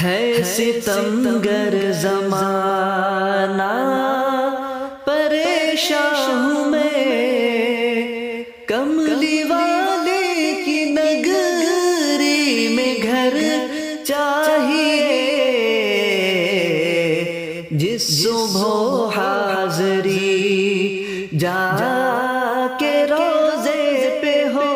ہے ستمگر زمانہ پریشان ہوں میں، کملی والے کی نگری میں گھر چاہیے، جس صبح حاضری جا کے روزے پہ ہو،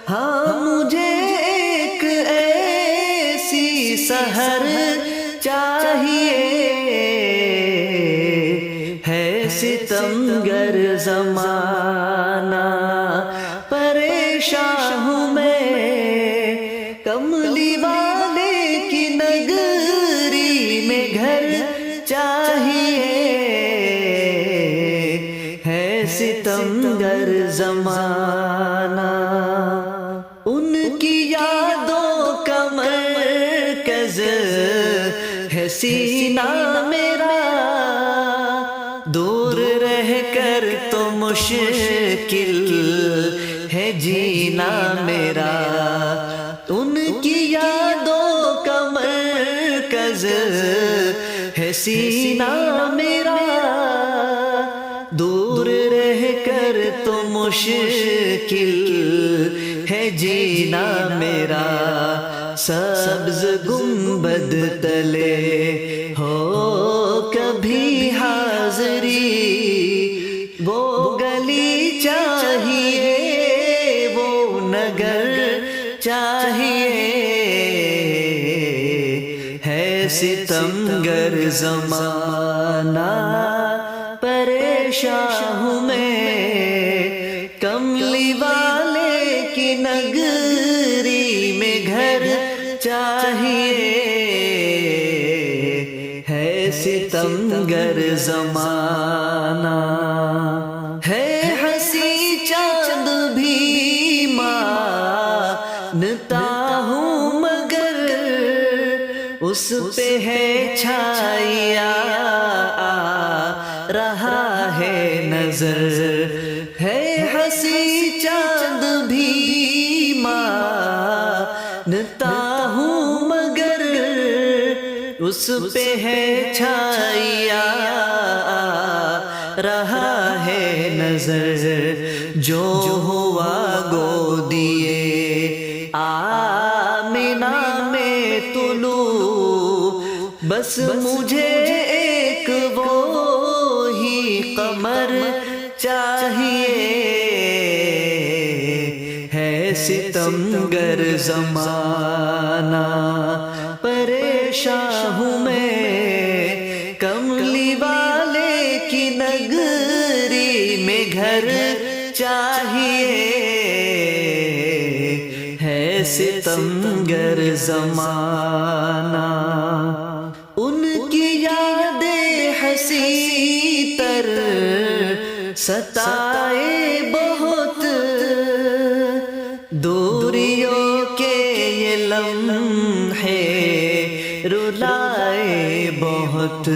ہاں مجھے ایک ایسی سحر چاہیے، ہے ستمگر زمانہ پریشان ہوں میں، کملی والے کی نگری میں گھر چاہیے، ہے ستمگر زمانہ، ان کی یادوں کا مرکز ہے سینہ میرا، دور رہ کر تو مشکل ہے جینا میرا، ان کی یادوں کا مرکز ہے سینہ میرا، دور رہ کر تو مشکل ہے جینا میرا، سبز گنبد تلے ہو کبھی حاضری، وہ گلی چاہیے، وہ نگر چاہیے، ہے ستمگر زمانہ پریشان ہوں میں، کملی والے کی نگری میں گھر چاہیے، ہے ستمگر زمانہ، ہے ہنسی چاند بھی مانتا ہوں مگر اس پہ ہے چھایا رہا ہے نظر، ہے ہنسی چاند بھی مانتا ہوں مگر اس پہ ہے چھایا رہا ہے نظر، جو ہوا گودیے آمنہ میں طلوع، بس مجھے ایک وہی قمر چاہیے، ہے ستمگر زمانہ پریشان ہوں میں، کملی والے کی نگری میں گھر چاہیے، ہے ستمگر زمانہ، ان کی یادیں ہنسی تر ستائے بہت، دوریوں کے یہ لمحے رلائے بہت،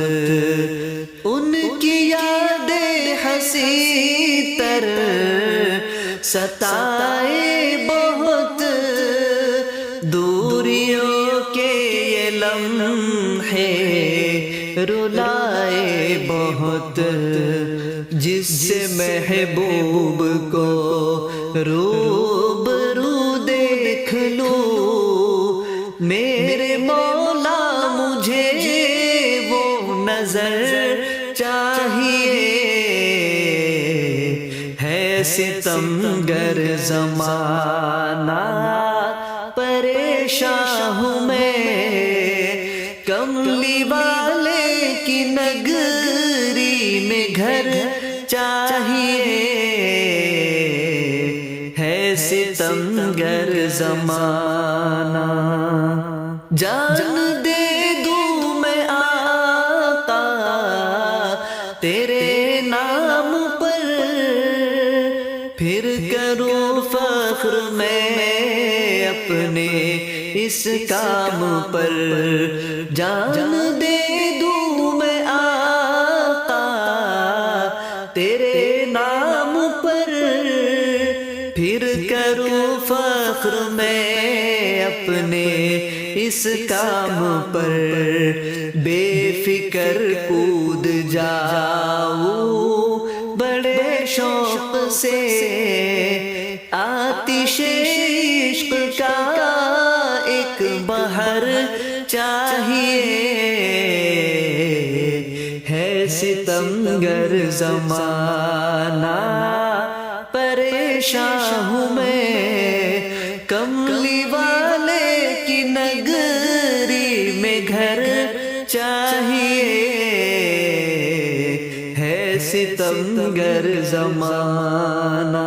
ان کی یادیں ہنسی تر ستائے بہت، دوریوں کے یہ لمحے رلائے بہت، جس سے محبوب کو روبرو دیکھ لوں، میرے مولا مجھے وہ نظر چاہیے، ہے ستمگر زمانہ پریشان ہوں میں، کملی والے کی نگری میں گھر چاہیے، ہے ستمگر زمانہ، جان دے دوں میں آقا تیرے نام پر، پھر کروں فخر میں اپنے اس کام پر، جان دے دوں میں آقا تیرے نام پر، پھر کروں فخر میں اپنے اس کام پر بے فکر کود جاؤ بڑے شوق سے آتش عشق کا ایک بہر چاہیے ہے ستمگر زمانہ پریشان ہوں میں کملی والے کی نگری میں گھر چاہیے ہے ستمگر زمانہ